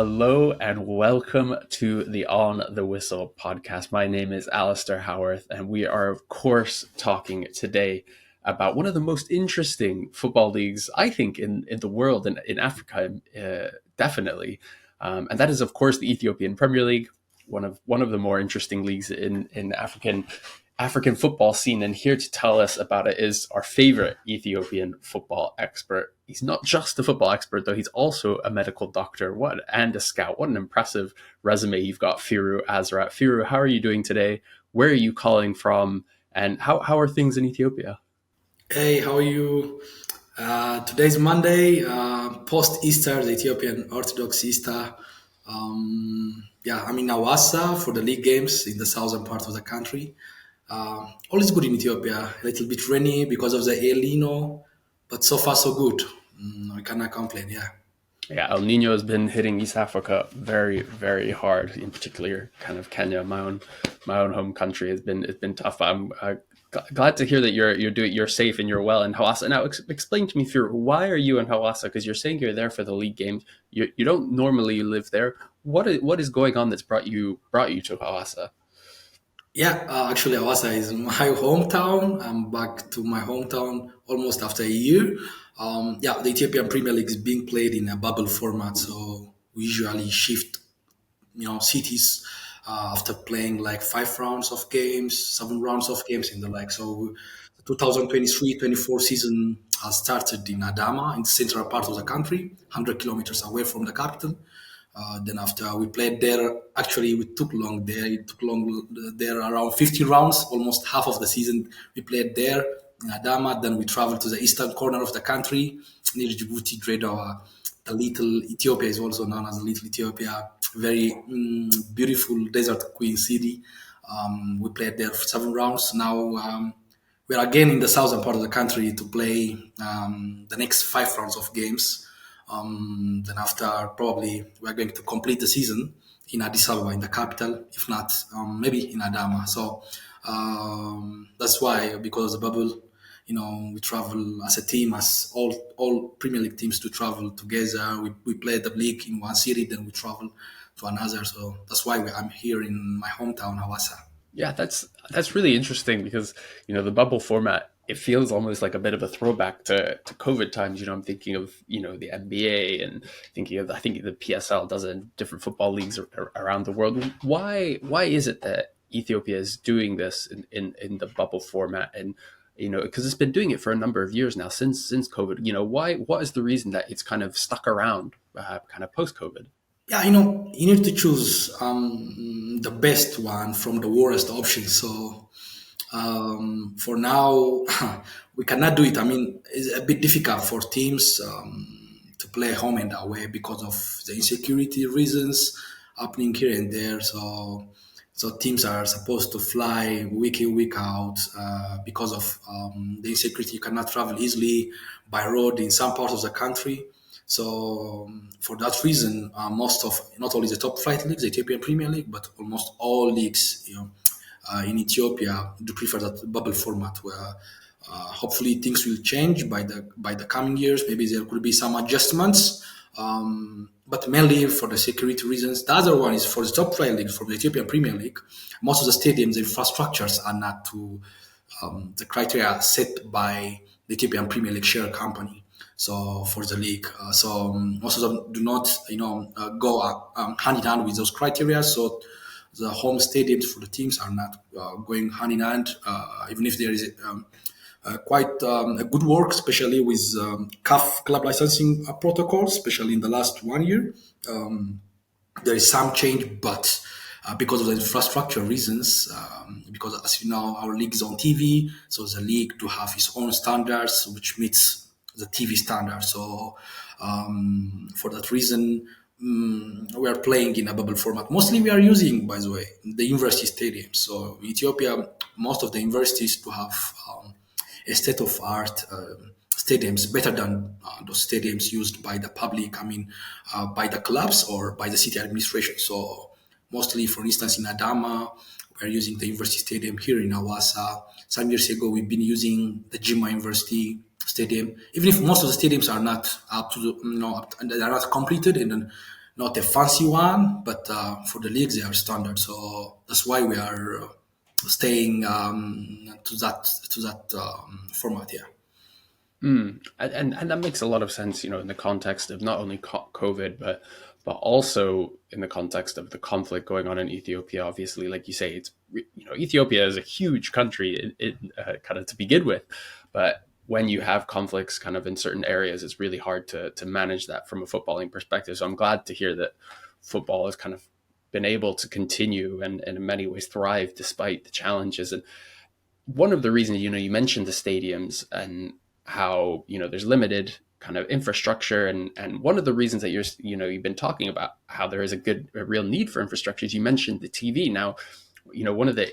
Hello and welcome to the On the Whistle podcast. My name is Alasdair Howorth, and we are, of course, talking today about one of the most interesting football leagues, I think, in the world and in Africa, definitely. And that is, of course, the Ethiopian Premier League, one of the more interesting leagues in African football scene. And here to tell us about it is our favorite Ethiopian football expert. He's not just a football expert, though. He's also a medical doctor and a scout. What an impressive resume you've got, Firew Asrat. Firew, how are you doing today? Where are you calling from? And how are things in Ethiopia? Hey, how are you? Today's Monday, post Easter, the Ethiopian Orthodox Easter. Yeah, I'm in Hawassa for the league games in the southern part of the country. All is good in Ethiopia. A little bit rainy because of the El Nino, but so far so good. I cannot complain. Yeah. Yeah, El Nino has been hitting East Africa very, very hard. In particular, kind of Kenya, my own home country, it's been tough. I'm glad to hear that you're safe and you're well in Hawassa. Now, explain to me, Fear, why are you in Hawassa? Because you're saying you're there for the league games. You don't normally live there. What is going on that's brought you to Hawassa? Yeah, actually, Hawassa is my hometown. I'm back to my hometown almost after a year. Yeah, the Ethiopian Premier League is being played in a bubble format, so we usually shift, cities after playing like 5 rounds of games, 7 rounds of games in the like. So, the 2023-24 season has started in Adama, in the central part of the country, 100 kilometers away from the capital. Then after we played there, actually we took long there. It took long there around 50 rounds, almost half of the season we played there in Adama. Then we traveled to the eastern corner of the country near Djibouti, Dredawa. The little Ethiopia is also known as the little Ethiopia. Very beautiful desert queen city. We played there for 7 rounds. Now we're again in the southern part of the country to play the next 5 rounds of games. Then after probably we're going to complete the season in Addis Ababa, in the capital, if not maybe in Adama. So that's why, because of the bubble, we travel as a team, as all Premier League teams to travel together. We play the league in one city, then we travel to another. So that's why I'm here in my hometown, Hawassa. Yeah, that's really interesting because the bubble format, it feels almost like a bit of a throwback to COVID times. I'm thinking of the NBA and thinking of, I think, the PSL does it in different football leagues around the world. Why is it that Ethiopia is doing this in the bubble format? And because it's been doing it for a number of years now, since COVID. What is the reason that it's kind of stuck around kind of post COVID? Yeah, you need to choose the best one from the worst options. So for now, we cannot do it. I mean, it's a bit difficult for teams to play home and away because of the insecurity reasons happening here and there. So teams are supposed to fly week in, week out because of the insecurity. You cannot travel easily by road in some parts of the country. So for that reason, most of not only the top flight leagues, the Ethiopian Premier League, but almost all leagues, in Ethiopia, do prefer that bubble format where hopefully things will change by the coming years. Maybe there could be some adjustments, but mainly for the security reasons. The other one is for the top flight leagues, from the Ethiopian Premier League. Most of the stadiums, the infrastructures are not to the criteria set by the Ethiopian Premier League share company. So for the league, most of them do not, go hand in hand with those criteria. So the home stadiums for the teams are not going hand in hand, even if there is quite a good work, especially with CAF club licensing protocols, especially in the last 1 year. There is some change, but because of the infrastructure reasons, because as you know, our league is on TV, so the league to have its own standards, which meets the TV standards. So for that reason, we are playing in a bubble format. Mostly we are using, by the way, the university stadiums. So in Ethiopia, most of the universities to have a state of art stadiums better than those stadiums used by the public. I mean, by the clubs or by the city administration. So mostly, for instance, in Adama, we're using the university stadium. Here in Hawassa, some years ago, we've been using the Jimma University stadium. Even if most of the stadiums are not up to the, they're not completed, and then not a fancy one, but for the leagues they are standard. So that's why we are staying to that format here. And that makes a lot of sense, in the context of not only COVID, but also in the context of the conflict going on in Ethiopia. Obviously, like you say, Ethiopia is a huge country, kind of to begin with, but when you have conflicts kind of in certain areas, it's really hard to manage that from a footballing perspective. So I'm glad to hear that football has kind of been able to continue and in many ways thrive despite the challenges. And one of the reasons, you mentioned the stadiums and how, there's limited kind of infrastructure. And one of the reasons that you've been talking about how there is a real need for infrastructure is you mentioned the TV. Now, one of the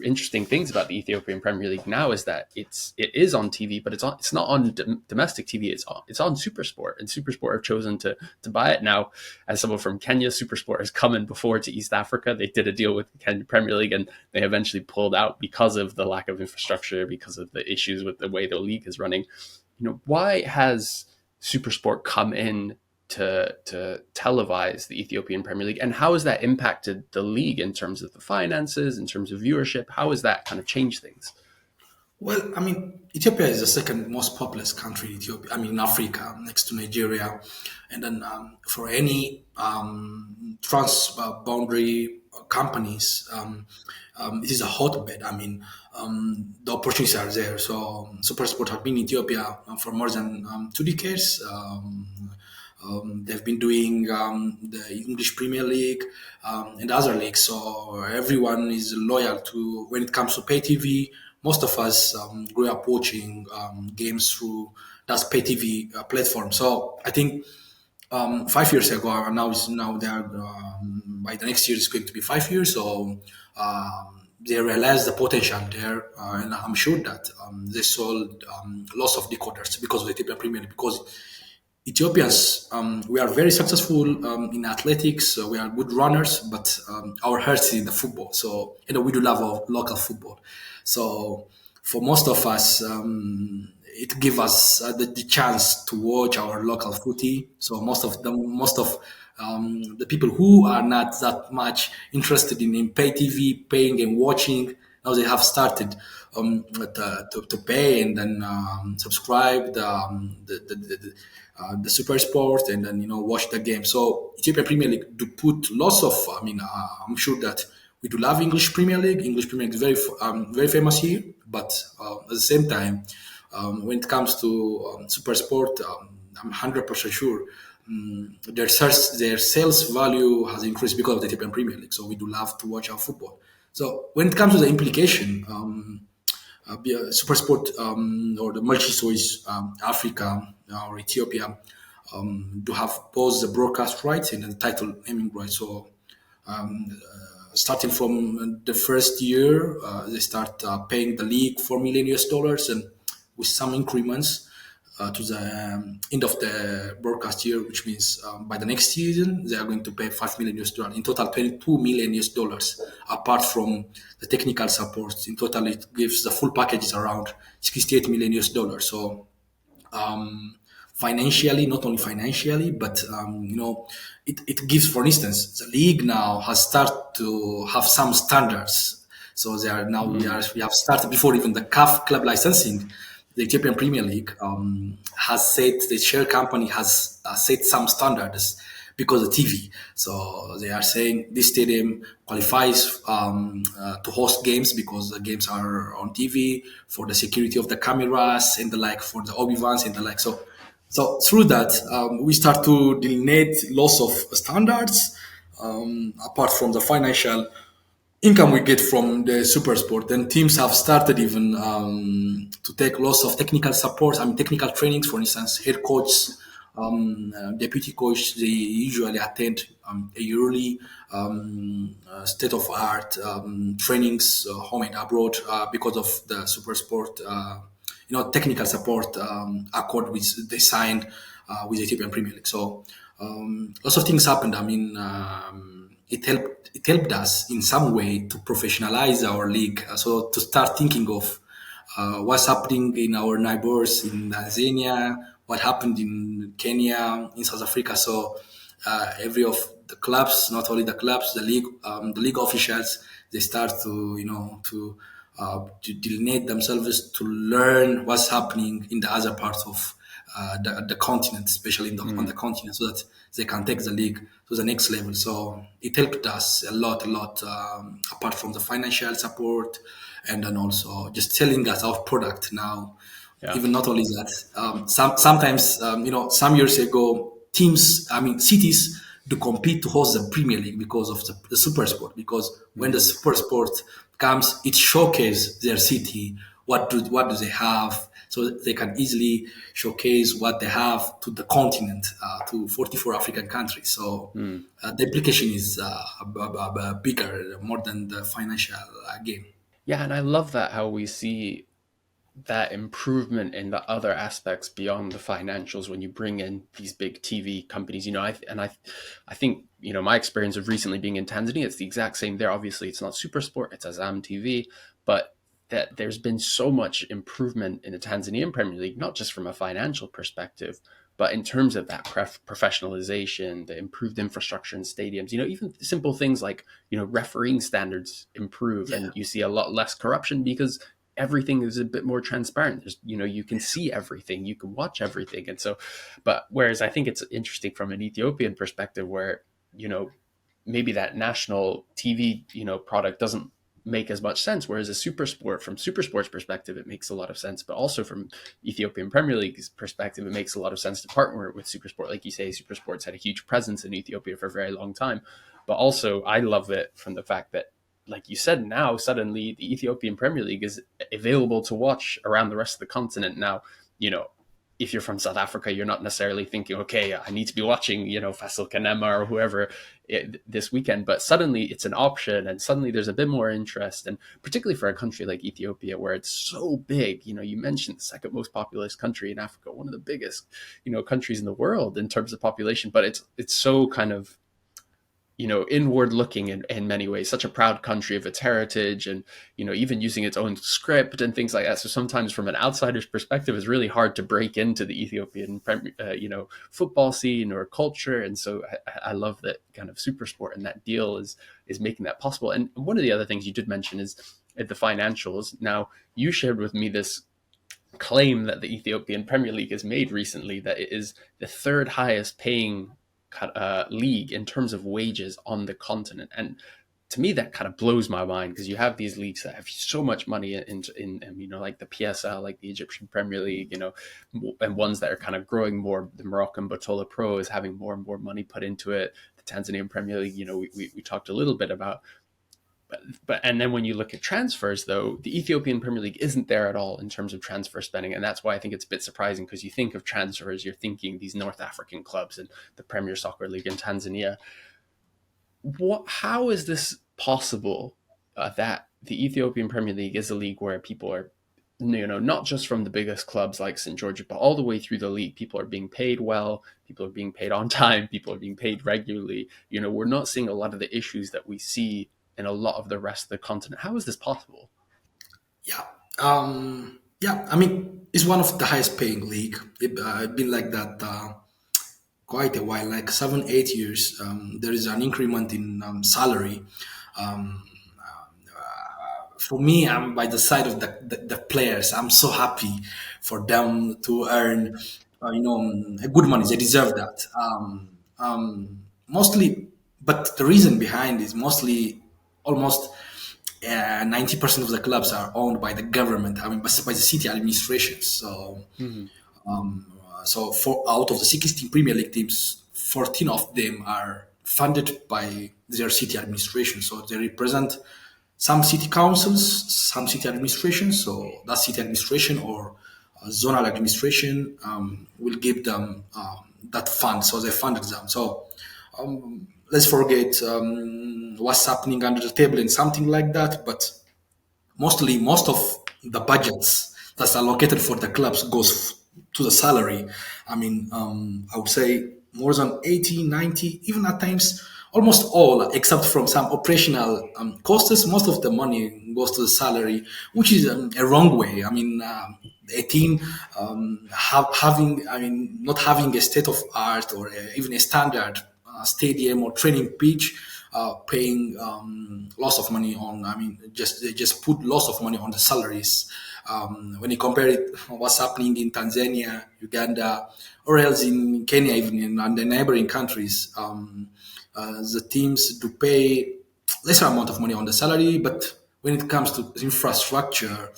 interesting things about the Ethiopian Premier League now is that it is on TV, but it's not on domestic TV. It's on SuperSport, and SuperSport have chosen to buy it now. As someone from Kenya, SuperSport has come in before to East Africa. They did a deal with the Kenya Premier League, and they eventually pulled out because of the lack of infrastructure, because of the issues with the way the league is running. Why has SuperSport come in to televise the Ethiopian Premier League, and how has that impacted the league in terms of the finances, in terms of viewership? How has that kind of changed things? Well, I mean, Ethiopia is the second most populous country in Ethiopia. I mean, in Africa, next to Nigeria, and then for any trans-boundary companies, it is a hotbed. I mean, the opportunities are there. So, SuperSport have been in Ethiopia for more than 2 decades. They've been doing the English Premier League and other leagues, so everyone is loyal to. When it comes to pay TV, most of us grew up watching games through that pay TV platform. So I think 5 years ago, now they are by the next year it's going to be 5 years. So they realized the potential there, and I'm sure that they sold lots of decoders because of the Ethiopian Premier League, because Ethiopians, we are very successful in athletics. We are good runners, but our heart is in the football. So we do love our local football. So for most of us, it gives us the chance to watch our local footy. So most of the people who are not that much interested in pay TV, paying and watching, now they have started to pay and then subscribe the Super Sport, and then watch the game. So Ethiopian Premier League do put lots of. I mean, I'm sure that we do love English Premier League. English Premier League is very famous here, but at the same time, when it comes to Super Sport, I'm 100% sure their sales value has increased because of the Ethiopian Premier League. So we do love to watch our football. So when it comes to the implication, SuperSport or the multi-choice Africa or Ethiopia do have both the broadcast rights and the title naming rights. So starting from the first year, they start paying the league $4 million US, and with some increments to the end of the broadcast year, which means by the next season they are going to pay $5 million US. In total, $22 million US. Apart from the technical support, in total it gives the full package is around $68 million US. So financially, not only financially, but it gives, for instance, the league now has started to have some standards. So they are now we have started before even the CAF club licensing. The Ethiopian Premier League has said the share company has set some standards because of TV. So they are saying this stadium qualifies to host games because the games are on TV, for the security of the cameras and the like, for the obi-Wans and the like. So through that, we start to delineate lots of standards apart from the financial income we get from the super sport. Then teams have started even to take lots of technical support. I mean, technical trainings, for instance, head coach, deputy coach, they usually attend a yearly state of art trainings, home and abroad, because of the super sport, technical support accord which they signed with the Ethiopian Premier League. So lots of things happened. I mean, it helped us in some way to professionalize our league. So to start thinking of what's happening in our neighbors in Tanzania, what happened in Kenya, in South Africa. So every of the clubs, not only the clubs, the league officials, they start to to delineate themselves to learn what's happening in the other parts of the continent, especially on the continent, so that they can take the league to the next level. So it helped us a lot, apart from the financial support, and then also just telling us our product now. Yeah. Even not only that, sometimes some years ago, cities do compete to host the Premier League because of the SuperSport. Because when the Mm. SuperSport comes, it showcases their city. What do they have? So they can easily showcase what they have to the continent, to 44 African countries. So Mm. the implication is bigger, more than the financial gain. Yeah, and I love that how we see that improvement in the other aspects beyond the financials when you bring in these big TV companies. I think my experience of recently being in Tanzania, it's the exact same there. Obviously, it's not SuperSport, it's Azam TV, but that there's been so much improvement in the Tanzanian Premier League, not just from a financial perspective, but in terms of that professionalization, the improved infrastructure in stadiums. Even simple things like refereeing standards improve, Yeah. and you see a lot less corruption because everything is a bit more transparent. You can see everything, you can watch everything. And so, but whereas I think it's interesting from an Ethiopian perspective where, you know, maybe that national TV, product doesn't make as much sense. Whereas a from SuperSport's perspective, it makes a lot of sense. But also from Ethiopian Premier League's perspective, it makes a lot of sense to partner with SuperSport. Like you say, SuperSport's had a huge presence in Ethiopia for a very long time. But also, I love it from the fact that, like you said, now suddenly the Ethiopian Premier League is available to watch around the rest of the continent. Now, you know, if you're from South Africa, you're not necessarily thinking, okay, I need to be watching, Faisal Kanema or whoever this weekend. But suddenly it's an option, and suddenly there's a bit more interest. And particularly for a country like Ethiopia, where it's so big, you mentioned the second most populous country in Africa, one of the biggest, countries in the world in terms of population. But it's so kind of inward looking in many ways, such a proud country of its heritage, and even using its own script and things like that. So sometimes from an outsider's perspective, it's really hard to break into the Ethiopian football scene or culture. And so I love that kind of super sport, and that deal is making that possible. And one of the other things you did mention is the financials. Now, you shared with me this claim that the Ethiopian Premier League has made recently, that it is the third highest paying league in terms of wages on the continent. And to me, that kind of blows my mind, because you have these leagues that have so much money in like the PSL, like the Egyptian Premier League, and ones that are kind of growing more. The Moroccan Botola Pro is having more and more money put into it. The Tanzanian Premier League, we talked a little bit about. But and then when you look at transfers, though, the Ethiopian Premier League isn't there at all in terms of transfer spending, and that's why I think it's a bit surprising, because you think of transfers, you're thinking these North African clubs and the Premier Soccer League in Tanzania. How is this possible, that the Ethiopian Premier League is a league where people are, not just from the biggest clubs like St. George, but all the way through the league, people are being paid well, people are being paid on time, people are being paid regularly. We're not seeing a lot of the issues that we see in a lot of the rest of the continent. How is this possible? Yeah. Yeah. I mean, it's one of the highest paying league. It's been like that quite a while, like 7, 8 years. There is an increment in salary. Um, for me, I'm by the side of the players. I'm so happy for them to earn, good money. They deserve that. Mostly, but the reason behind is mostly almost 90% of the clubs are owned by the government. I mean, by the city administration. Mm-hmm. So for out of the 16 Premier League teams, 14 of them are funded by their city administration. So they represent some city councils, some city administrations. So that city administration or zonal administration will give them that fund. So they funded them. So let's forget what's happening under the table and something like that. But most of the budgets that's allocated for the clubs goes to the salary. I mean, I would say more than 80, 90, even at times almost all, except from some operational costs. Most of the money goes to the salary, which is a wrong way. I mean, a team having, I mean, not having a state of art or even a standard a stadium or training pitch, paying lots of money on. I mean, just they just put lots of money on the salaries. When you compare it, what's happening in Tanzania, Uganda, or else in Kenya, even in and the neighboring countries, the teams do pay lesser amount of money on the salary, but when it comes to infrastructure,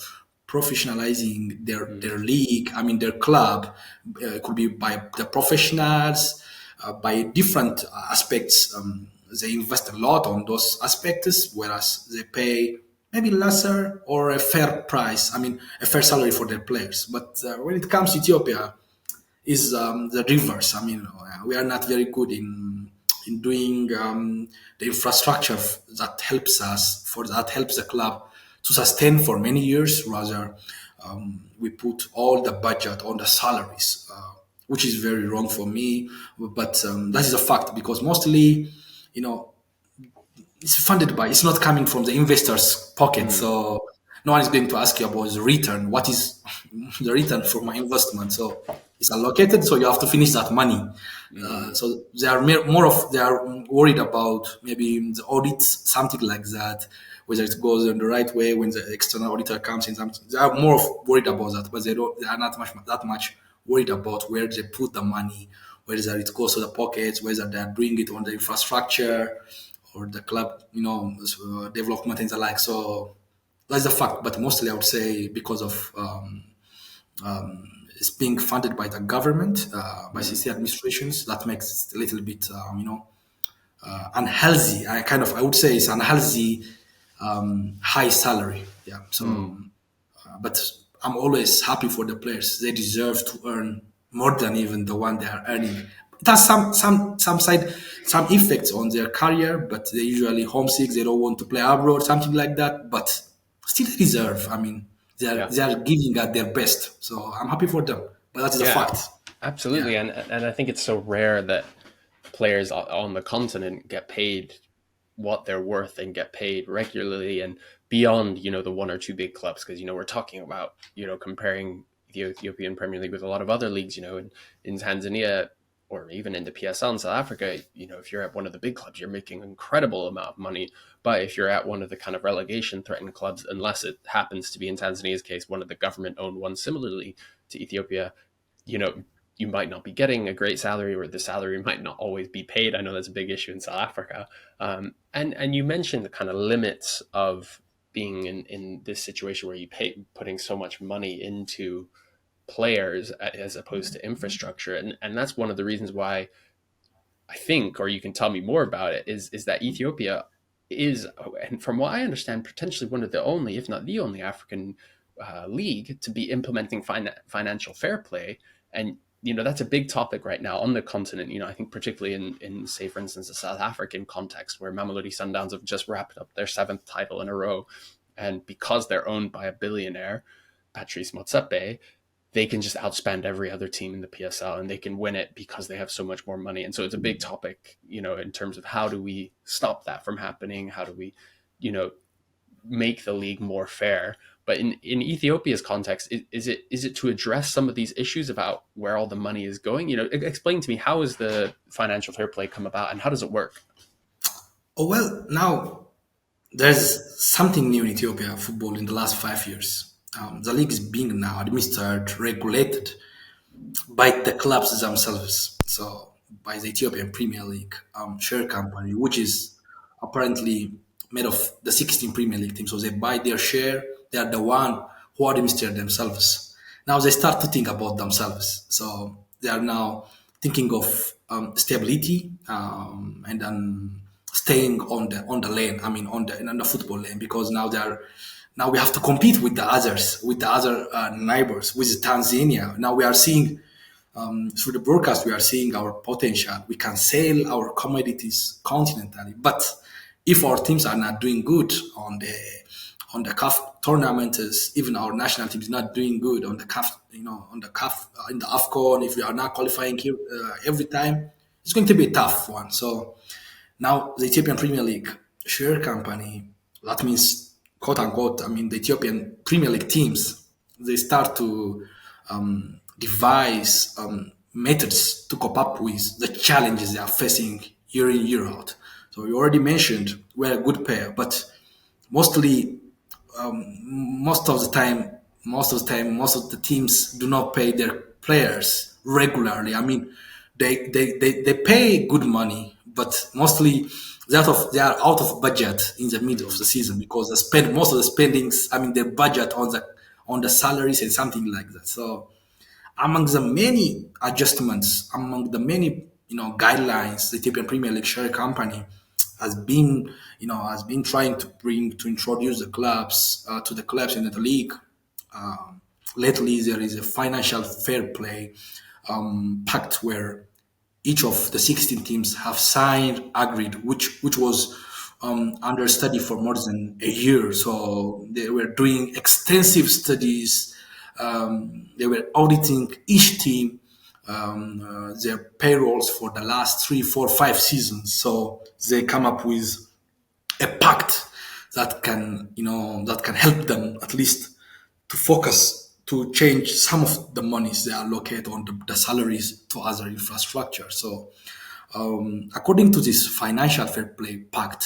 professionalizing their league, I mean their club, it could be by the professionals, by different aspects. They invest a lot on those aspects, whereas they pay maybe lesser or a fair price. I mean, a fair salary for their players. But when it comes to Ethiopia, is the reverse. I mean, we are not very good in doing the infrastructure that helps us for that helps the club to sustain for many years. Rather, we put all the budget on the salaries, which is very wrong for me. But that is a fact because mostly, you know, it's funded by it's not coming from the investors' pocket. Mm, So no one is going to ask you about the return. What is the return for my investment? So it's allocated, so you have to finish that money. mm, So they are more of they are worried about maybe the audits, something like that, whether it goes in the right way when the external auditor comes in. Something they are more of worried about that, but they are not that much worried about where they put the money, whether it goes to the pockets, whether they are doing it on the infrastructure or the club, development and the like. So that's a fact. But mostly, I would say because of it's being funded by the government, by mm. CC administrations, that makes it a little bit, unhealthy. I would say it's unhealthy, high salary. Yeah. So Mm. but I'm always happy for the players. They deserve to earn more than even the one they are earning. It has some effects on their career, but they usually homesick. They don't want to play abroad, something like that. But still, they deserve. I mean, Yeah. they are giving at their best. So I'm happy for them. But that is a Yeah, fact. Yeah. absolutely. And I think it's so rare that players on the continent get paid what they're worth and get paid regularly and beyond, the one or two big clubs. Because, we're talking about, comparing the Ethiopian Premier League with a lot of other leagues, in Tanzania or even in the PSL in South Africa, if you're at one of the big clubs, you're making an incredible amount of money. But if you're at one of the kind of relegation threatened clubs, unless it happens to be in Tanzania's case, one of the government owned ones similarly to Ethiopia, you know, you might not be getting a great salary, or the salary might not always be paid. I know that's a big issue in South Africa. And you mentioned the kind of limits of being in this situation where you putting so much money into players as opposed to infrastructure, and that's one of the reasons why I think, or you can tell me more about it, is that Ethiopia is, and from what I understand, potentially one of the only, if not the only, African league to be implementing financial fair play. And that's a big topic right now on the continent. I think particularly in say, for instance, the South African context, where Mamelodi Sundowns have just wrapped up their seventh title in a row, and because they're owned by a billionaire, Patrice Motsepe, they can just outspend every other team in the PSL, and they can win it because they have so much more money. And so it's a big topic, in terms of how do we stop that from happening? How do we, you know, make the league more fair? But in Ethiopia's context, is it to address some of these issues about where all the money is going? Explain to me, how is the financial fair play come about, and how does it work? Oh well, now there's something new in Ethiopia football in the last 5 years. The league is being now administered, regulated by the clubs themselves. So by the Ethiopian Premier League share company, which is apparently made of the 16 Premier League teams. So they buy their share. They are the one who administer themselves. Now they start to think about themselves. So they are now thinking of stability and then staying on the lane. I mean on the football lane because now we have to compete with the others, with the other neighbors, with Tanzania. Now we are seeing through the broadcast, we are seeing our potential. We can sell our commodities continentally. But if our teams are not doing good on the CAF tournaments, even our national team is not doing good on the CAF, on the CAF in the AFCON, if we are not qualifying here every time, it's going to be a tough one. So now the Ethiopian Premier League share company, that means quote unquote, I mean the Ethiopian Premier League teams, they start to devise methods to cope up with the challenges they are facing year in, year out. So you already mentioned we're a good pair, but mostly most of the time, most of the teams do not pay their players regularly. I mean, they pay good money, but mostly they are out of budget in the middle of the season because they spend most of the spendings. I mean, their budget on the salaries and something like that. So among the many adjustments, among the many guidelines, the Ethiopian Premier League share company has been trying to introduce the clubs to the clubs in the league. Lately, there is a financial fair play pact where each of the 16 teams have signed, agreed, which was under study for more than a year. So they were doing extensive studies. They were auditing each team, their payrolls for the last 3, 4, 5 seasons. So they come up with a pact that can help them at least to focus to change some of the monies they allocate on the salaries to other infrastructure. So according to this financial fair play pact,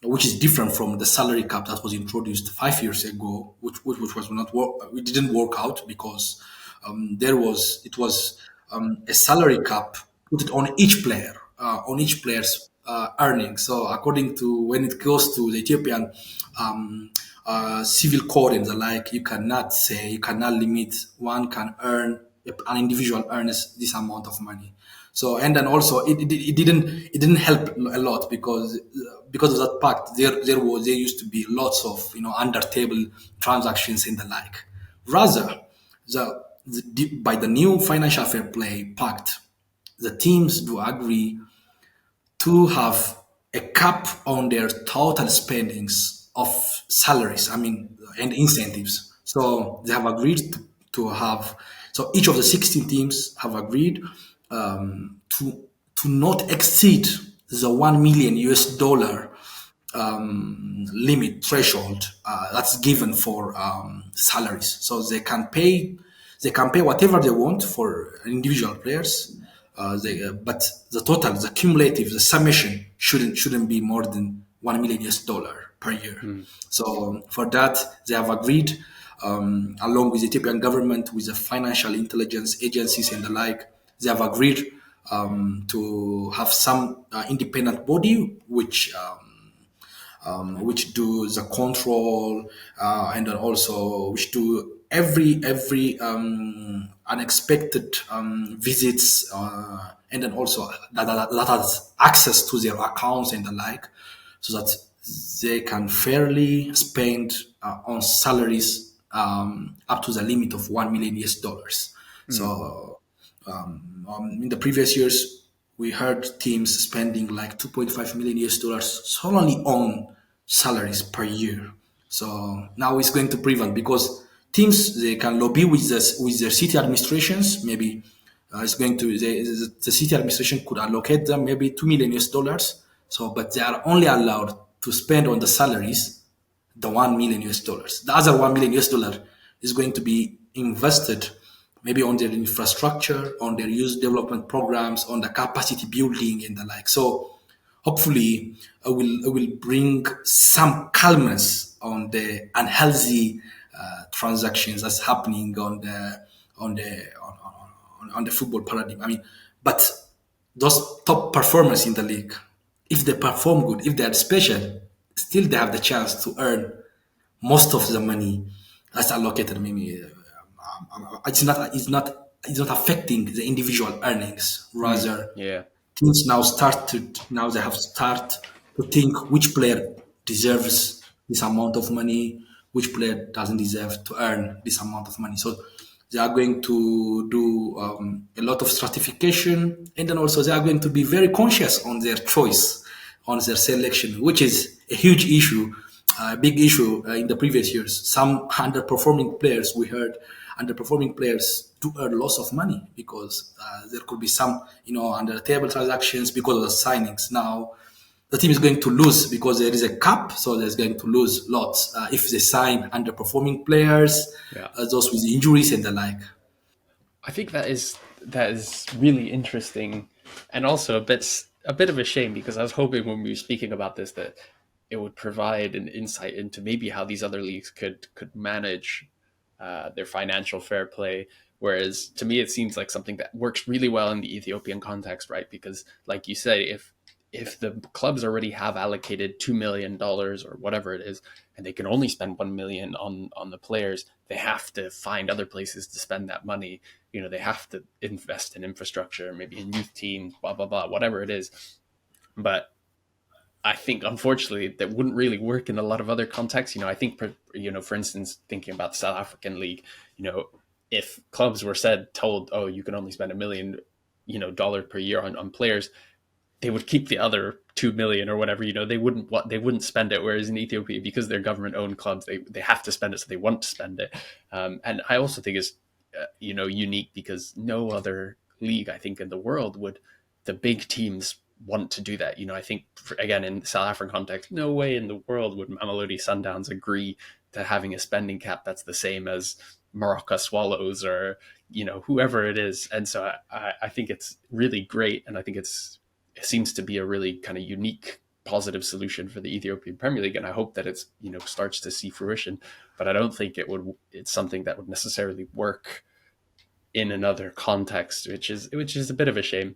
which is different from the salary cap that was introduced 5 years ago, which was not work, it didn't work out because it was a salary cap put it on each player's earnings. So according to when it goes to the Ethiopian civil code and the like, you cannot limit one can earn an individual earns this amount of money. So and then also it didn't help a lot because of that pact there used to be lots of under table transactions and the like. Rather, by the new financial fair play pact, the teams do agree to have a cap on their total spendings of salaries, I mean, and incentives. So they have agreed to have, so each of the 16 teams have agreed to not exceed the 1 million US dollar limit threshold that's given for salaries. So they can pay whatever they want for individual players. But the cumulative, the summation shouldn't be more than 1 million US dollar per year. So for that, they have agreed, along with the Ethiopian government, with the financial intelligence agencies and the like, they have agreed to have some independent body which do the control and then also which do every unexpected visits and then also that has access to their accounts and the like, so that they can fairly spend on salaries up to the limit of 1 million US dollars. So in the previous years, we heard teams spending like 2.5 million US dollars solely on salaries per year. So now it's going to prevent because teams they can lobby with their city administrations. Maybe it's going to the city administration could allocate them maybe 2 million US dollars. So, but they are only allowed to spend on the salaries the 1 million US dollars. The other 1 million US dollar is going to be invested maybe on their infrastructure, on their youth development programs, on the capacity building and the like. So hopefully it will bring some calmness on the unhealthy transactions that's happening on the football paradigm. I mean, but those top performers in the league, if they perform good, if they are special, still they have the chance to earn most of the money that's allocated. Maybe it's not affecting the individual earnings. Rather, Yeah. teams now they have start to think which player deserves this amount of money, which player doesn't deserve to earn this amount of money. So they are going to do a lot of stratification, and then also they are going to be very conscious on their choice, on their selection, which is a huge issue, a big issue in the previous years. Some underperforming players, we heard, underperforming players do earn lots of money because there could be some, under the table transactions because of the signings. Now, the team is going to lose because there is a cap, so there's going to lose lots if they sign underperforming players, Yeah. those with injuries and the like. I think that is really interesting, and also a bit. a bit of a shame because I was hoping when we were speaking about this that it would provide an insight into maybe how these other leagues could manage their financial fair play. Whereas to me, it seems like something that works really well in the Ethiopian context, right? Because, like you say, if the clubs already have allocated $2 million or whatever it is, and they can only spend 1 million on the players, they have to find other places to spend that money. They have to invest in infrastructure, maybe in youth teams, blah blah blah, whatever it is. But I think, unfortunately, that wouldn't really work in a lot of other contexts. I think, for instance, thinking about the South African league, if clubs were told, oh, you can only spend $1 million, dollar per year on players, they would keep the other 2 million or whatever. They wouldn't spend it. Whereas in Ethiopia, because they're government-owned clubs, they have to spend it, so they want to spend it. And I also think it's unique because no other league, I think, in the world would the big teams want to do that. I think, again, in the South African context, no way in the world would Mamelodi Sundowns agree to having a spending cap that's the same as Morocco Swallows or whoever it is. And so I think it's really great, and I think it seems to be a really kind of unique positive solution for the Ethiopian Premier League, and I hope that it's starts to see fruition. But I don't think it's something that would necessarily work in another context, which is a bit of a shame.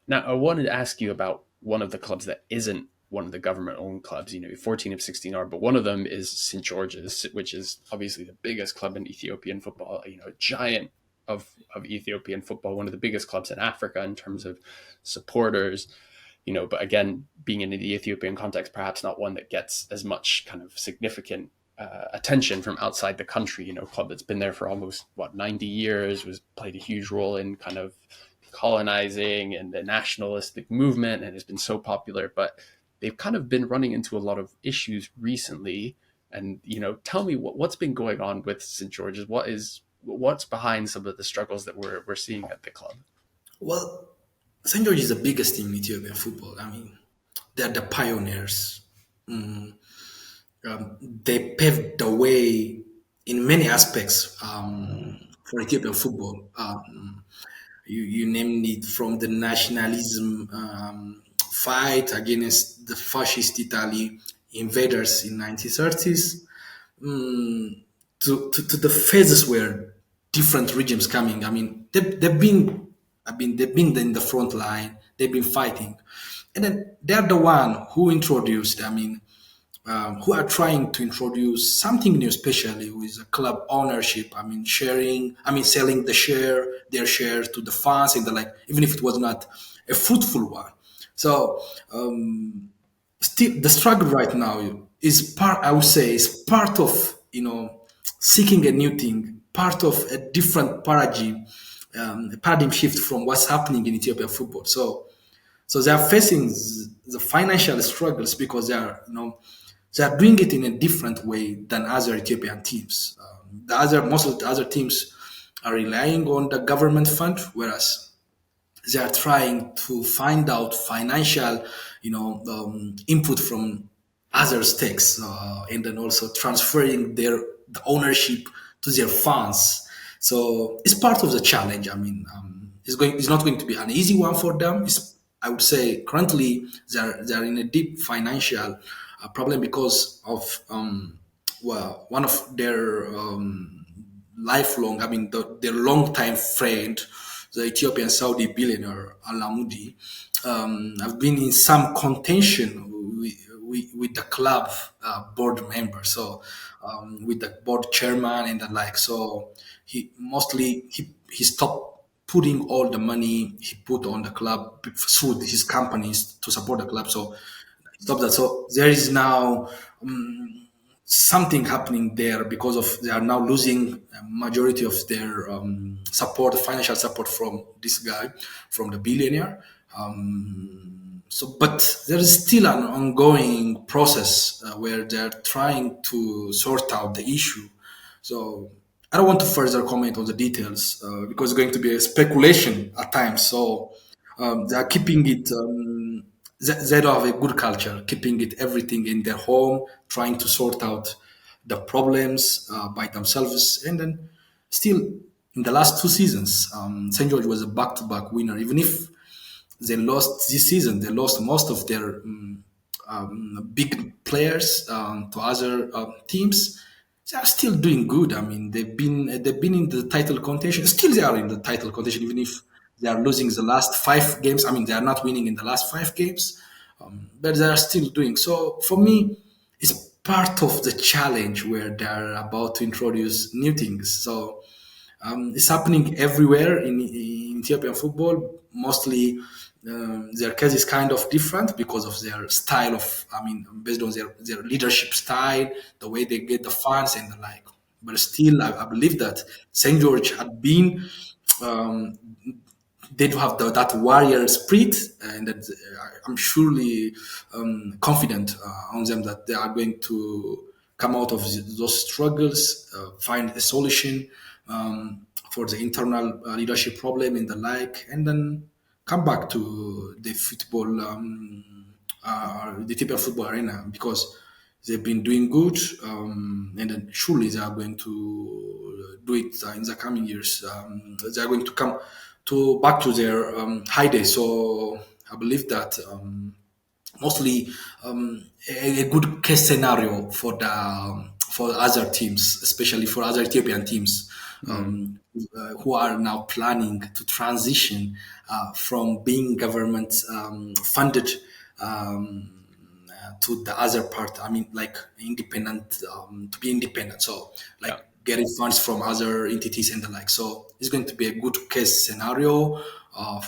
Now, I wanted to ask you about one of the clubs that isn't one of the government-owned clubs. 14 of 16 are, but one of them is St. George's, which is obviously the biggest club in Ethiopian football. A giant of Ethiopian football, one of the biggest clubs in Africa in terms of supporters. But again, being in the Ethiopian context, perhaps not one that gets as much kind of significant attention from outside the country. Club that's been there for almost 90 years, played a huge role in kind of colonizing and the nationalistic movement, and has been so popular. But they've kind of been running into a lot of issues recently. And tell me what's been going on with St. George's. What's behind some of the struggles that we're seeing at the club? Well, St. George is the biggest team in Ethiopian football. I mean, they're the pioneers. They paved the way in many aspects for Ethiopian football. You named it, from the nationalism fight against the fascist Italy invaders in 1930s, to the phases where different regimes coming. I mean, they've been in the front line. They've been fighting, and then they're the one who introduced. I mean, who are trying to introduce something new, especially with the club ownership. I mean, sharing. I mean, selling their shares to the fans, and the like, even if it was not a fruitful one. So, still, the struggle right now is part. I would say is part of seeking a new thing, part of a different paradigm, a paradigm shift from what's happening in Ethiopian football. So they are facing the financial struggles because they are doing it in a different way than other Ethiopian teams. Most of the other teams are relying on the government fund, whereas they are trying to find out financial, input from other stakes, and then also transferring the ownership to their funds. So it's part of the challenge. I mean, it's not going to be an easy one for them. I would say currently they're in a deep financial problem because of one of their lifelong, I mean, their long-time friend, the Ethiopian Saudi billionaire Alamudi, have been in some contention with the club board member, so with the board chairman and the like. So he stopped putting all the money he put on the club through his companies to support the club. So stop that. So there is now something happening there because of they are now losing a majority of their support, financial support from this guy, from the billionaire. But there is still an ongoing process where they're trying to sort out the issue. So I don't want to further comment on the details because it's going to be a speculation at times. So they are keeping it. They don't have a good culture, keeping it everything in their home, trying to sort out the problems by themselves, and then still in the last two seasons, St. George was a back-to-back winner, even if they lost this season. They lost most of their big players to other teams. They are still doing good. I mean, they've been in the title contention. Still, they are in the title contention, even if they are losing the last 5 games. I mean, they are not winning in the last 5 games, but they are still doing. So for me, it's part of the challenge where they are about to introduce new things. So it's happening everywhere in Ethiopian football. Mostly, their case is kind of different because of their style of, I mean, based on their leadership style, the way they get the fans and the like. But still, I believe that St. George had been um, they do have that warrior spirit, and that I'm surely confident on them that they are going to come out of those struggles, find a solution for the internal leadership problem and the like, and then come back to the football, the typical football arena because they've been doing good, and then surely they are going to do it in the coming years. They are going to come to back to their high days. So I believe that mostly a good case scenario for other teams, especially for other Ethiopian teams Mm. who are now planning to transition from being government funded to the other part. I mean, like independent, to be independent. So, like Yeah. getting funds from other entities and the like. So, it's going to be a good case scenario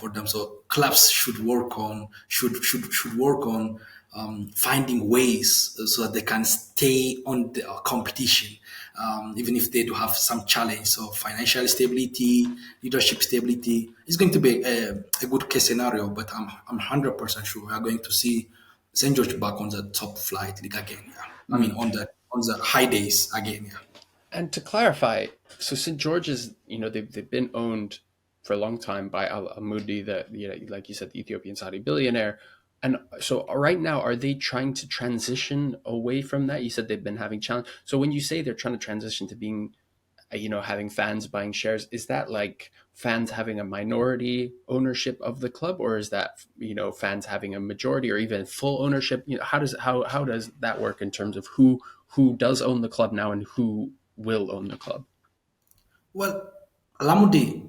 for them. So, clubs should work on finding ways so that they can stay on the competition, even if they do have some challenge. So, financial stability, leadership stability is going to be a good case scenario. But I'm 100% sure we are going to see St. George back on the top flight league again. Yeah, I mean Mm. on the high days again. Yeah. And to clarify, so St. George's, they've been owned for a long time by Al Amoudi, like you said, the Ethiopian Saudi billionaire. And so right now, are they trying to transition away from that? You said they've been having challenge. So when you say they're trying to transition to being, having fans buying shares, is that like fans having a minority ownership of the club, or is that fans having a majority or even full ownership? How does that work in terms of who does own the club now and who will own the club? Well, Alamudi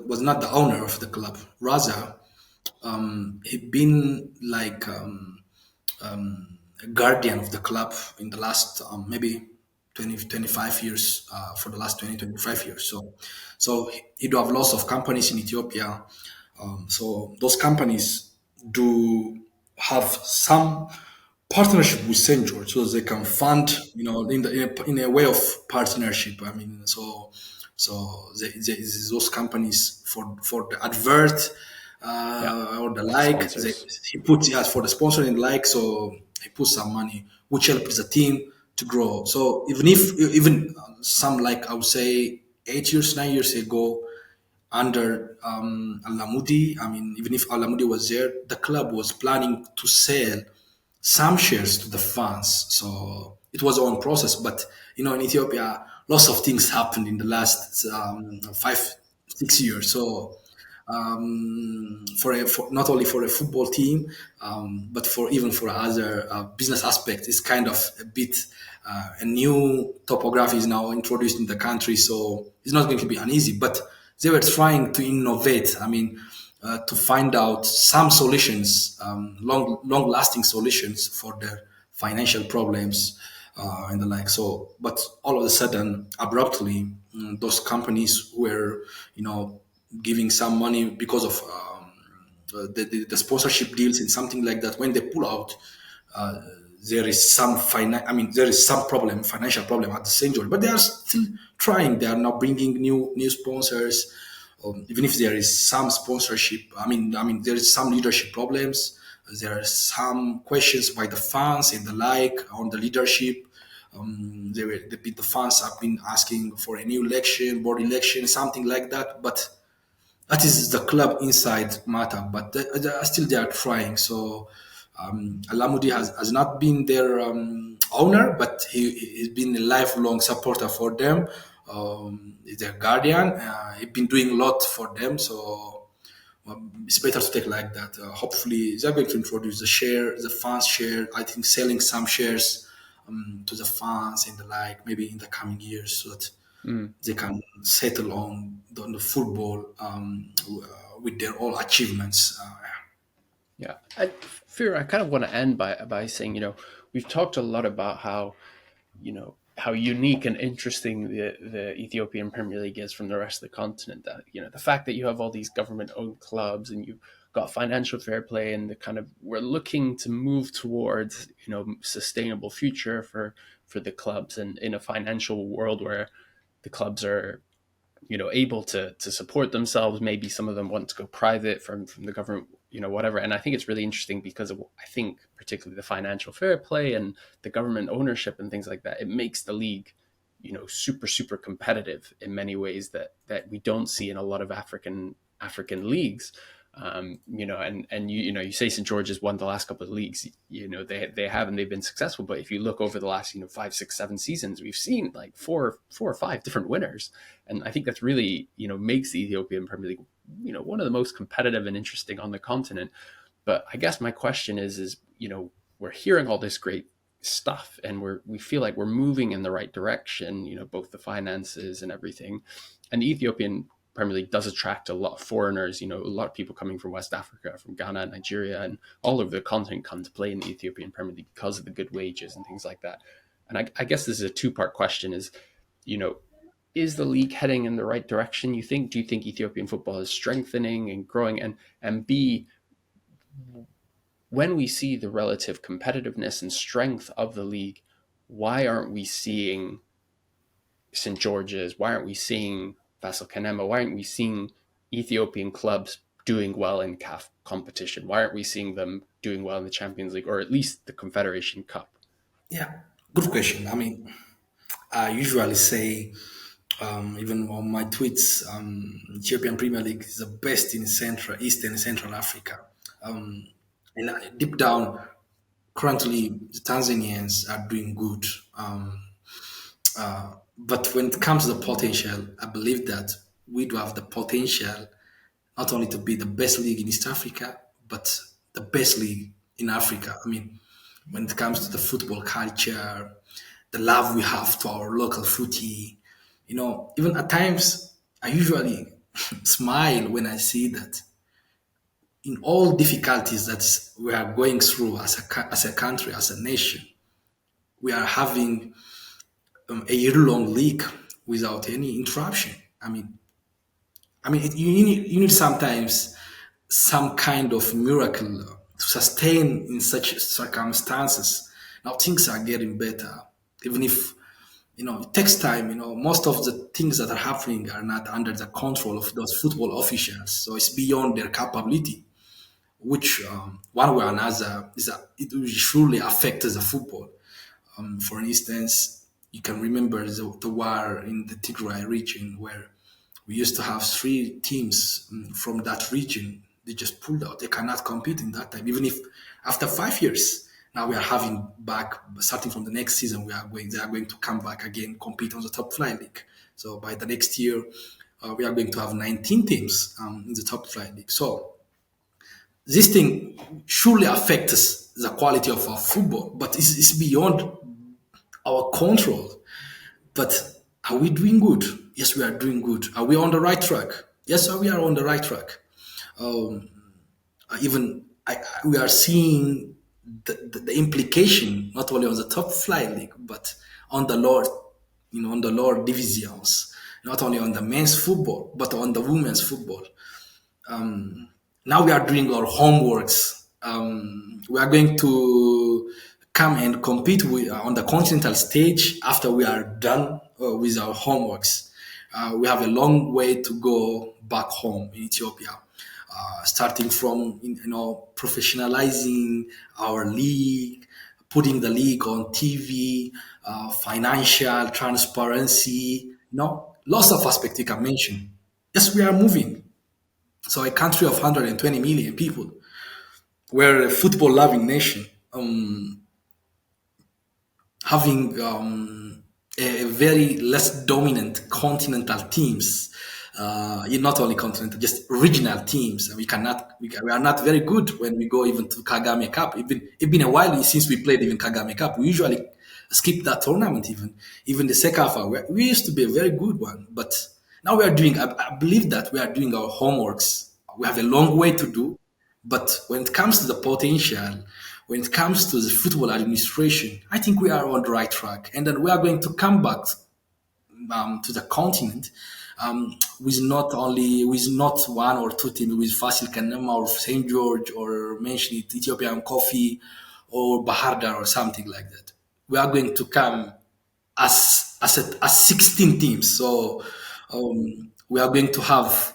was not the owner of the club. Rather, he'd been like a guardian of the club in the last maybe 20, 25 years, for the last 20, 25 years. So he do have lots of companies in Ethiopia. So those companies do have some partnership with St. George, so they can fund, in a way of partnership. I mean, those companies for the advert Yeah, or the like like, sponsors. he puts, yes, for the sponsoring and like, so he puts some money, which helps the team to grow. So even some, like I would say 8 years, 9 years ago, under Alamudi, I mean, even if Alamudi was there, the club was planning to sell some shares to the fans. So it was on process. But in Ethiopia, lots of things happened in the last 5, 6 years. So for not only for a football team, but for even for other business aspects, it's kind of a bit a new topography is now introduced in the country, so it's not going to be uneasy. But they were trying to innovate. I mean, to find out some solutions, long lasting solutions for their financial problems and the like. So, but all of a sudden, abruptly, those companies were, giving some money because of the sponsorship deals and something like that. When they pull out, there is some there is some problem, financial problem at the St. George, but they are still trying. They are now bringing new sponsors. Even if there is some sponsorship, there is some leadership problems. There are some questions by the fans and the like on the leadership. The fans have been asking for a new election, board election, something like that. But that is the club inside matter. But still they are trying. So Alamudi has not been their owner, but he's been a lifelong supporter for them. He's their guardian. He's been doing a lot for them. So It's better to take like that. Hopefully, they're going to introduce the fans share. I think selling some shares to the fans and the like, maybe in the coming years, so that Mm. they can settle on the football with their all achievements. Yeah, Fear. I kind of want to end by saying, we've talked a lot about how unique and interesting the Ethiopian Premier League is from the rest of the continent. That the fact that you have all these government-owned clubs and you've got financial fair play and the kind of we're looking to move towards sustainable future for the clubs and in a financial world where the clubs are able to support themselves. Maybe some of them want to go private from the government, whatever. And I think it's really interesting because of, I think, particularly the financial fair play and the government ownership and things like that. It makes the league super competitive in many ways that we don't see in a lot of African leagues. And you say St. George has won the last couple of leagues. They have, and they've been successful. But if you look over the last 5, 6, 7 seasons, we've seen like four or five different winners, and I think that's really makes the Ethiopian Premier League one of the most competitive and interesting on the continent. But I guess my question is we're hearing all this great stuff, and we feel like we're moving in the right direction. Both the finances and everything, and the Ethiopian Premier League does attract a lot of foreigners. A lot of people coming from West Africa, from Ghana, Nigeria, and all over the continent come to play in the Ethiopian Premier League because of the good wages and things like that. And I guess this is a two-part question: you know, is the league heading in the right direction? You think? Do you think Ethiopian football is strengthening and growing? And B, when we see the relative competitiveness and strength of the league, why aren't we seeing St. George's? Why aren't we seeing Vassal Kanema? Why aren't we seeing Ethiopian clubs doing well in CAF competition? Why aren't we seeing them doing well in the Champions League or at least the Confederation Cup? Yeah, good question. I mean, I usually say, even on my tweets, Ethiopian Premier League is the best in Central, East and Central Africa. And deep down, currently, the Tanzanians are doing good. But when it comes to the potential, I believe that we do have the potential not only to be the best league in East Africa, but the best league in Africa. I mean, when it comes to the football culture, the love we have to our local footy, even at times, I usually smile when I see that in all difficulties that we are going through as a country, as a nation, we are having a year-long league without any interruption. You need sometimes some kind of miracle to sustain in such circumstances. Now things are getting better, even if it takes time. Most of the things that are happening are not under the control of those football officials, so it's beyond their capability. Which one way or another is that it will surely affect the football. For instance, you can remember the war in the Tigray region where we used to have three teams from that region. They just pulled out. They cannot compete in that time, even if after 5 years. Now we are having back, starting from the next season, they are going to come back again, compete on the top flight league. So by the next year, we are going to have 19 teams in the top flight league. So this thing surely affects the quality of our football, but it's beyond our control. But are we doing good? Yes, we are doing good. Are we on the right track? Yes, we are on the right track. Even we are seeing the implication not only on the top flight league, but on the lower, on the lower divisions, not only on the men's football, but on the women's football. Now we are doing our homeworks. We are going to come and compete on the continental stage after we are done with our homeworks. We have a long way to go back home in Ethiopia, starting from professionalizing our league, putting the league on TV, financial transparency. Lots of aspects you can mention. Yes, we are moving. So a country of 120 million people, we're a football loving nation, having a very less dominant continental teams, in not only continental, just regional teams. We are not very good when we go even to Kagame Cup. It's been a while since we played even Kagame Cup. We usually skip that tournament even the Sekafa. We used to be a very good one, but now we are doing. I believe that we are doing our homeworks. We have a long way to do, but when it comes to the potential, when it comes to the football administration, I think we are on the right track, and then we are going to come back to the continent with not one or two teams with Fasil Kanema or St. George or mention it Ethiopian Coffee or Bahardar or something like that. We are going to come as 16 teams. So we are going to have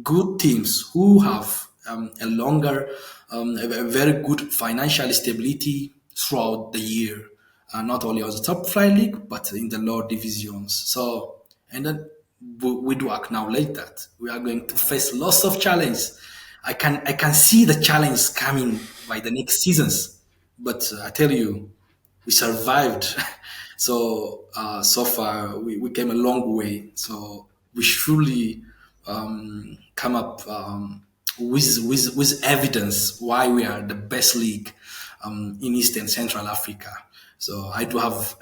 good teams who have a longer, a very good financial stability throughout the year, not only on the top flight league but in the lower divisions. So, and then we do acknowledge that we are going to face lots of challenges. I can see the challenge coming by the next seasons, but I tell you, we survived. So far we came a long way. So we surely come up with evidence why we are the best league in East and Central Africa. So I do have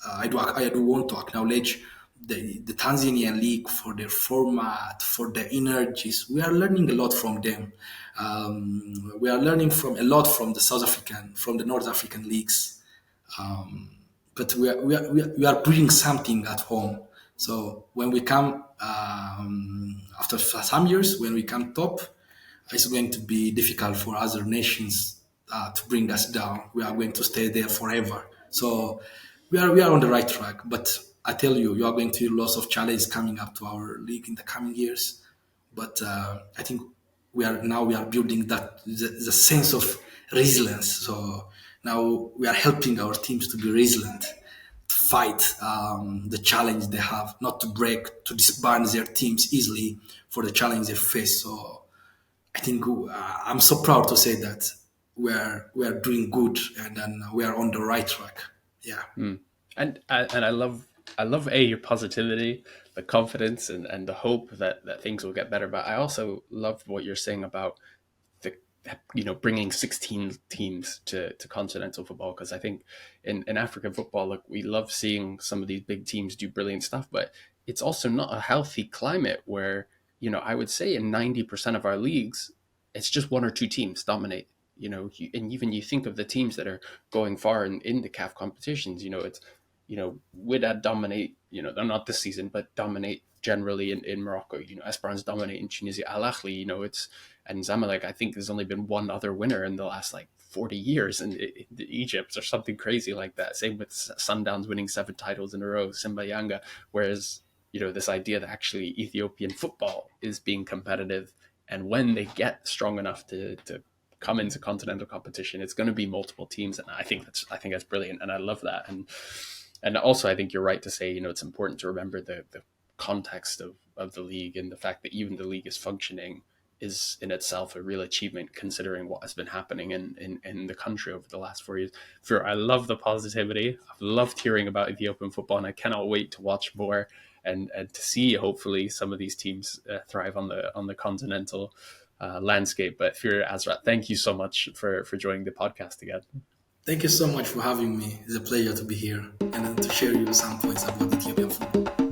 I do want to acknowledge the Tanzanian league for their format, for their energies. We are learning a lot from them. We are learning from a lot from the from the North African leagues. But we are doing something at home. So when we come after some years, when we come top, it's going to be difficult for other nations to bring us down. We are going to stay there forever. So we are on the right track. But I tell you, you are going to see lots of challenges coming up to our league in the coming years. But I think we are building the sense of resilience. So now we are helping our teams to be resilient, to fight the challenge they have, not to break, to disband their teams easily for the challenge they face. So I think I'm so proud to say that we are doing good, and then we are on the right track. Yeah. And I love your positivity, the confidence, and the hope that things will get better. But I also love what you're saying about the bringing 16 teams to continental football, because I think in African football, look, we love seeing some of these big teams do brilliant stuff, but it's also not a healthy climate where I would say in 90% of our leagues it's just one or two teams dominate. And even you think of the teams that are going far in the CAF competitions. It's Wydad dominate. They're not this season, but dominate generally in Morocco. Esperance dominate in Tunisia. Al Ahly, it's and Zamalek. I think there's only been one other winner in the last 40 years in Egypt or something crazy like that. Same with Sundowns winning 7 titles in a row, Simba Yanga. Whereas this idea that actually Ethiopian football is being competitive, and when they get strong enough to come into continental competition, it's going to be multiple teams, and I think that's brilliant, and I love that. And also I think you're right to say it's important to remember the context of the league, and the fact that even the league is functioning is in itself a real achievement, considering what has been happening in the country over the last 4 years. I love the positivity. I've loved hearing about Ethiopian football, and I cannot wait to watch more and to see hopefully some of these teams thrive on the continental landscape. But Firew Asrat, thank you so much for joining the podcast again. Thank you so much for having me. It's a pleasure to be here and to share you some points about Ethiopian football.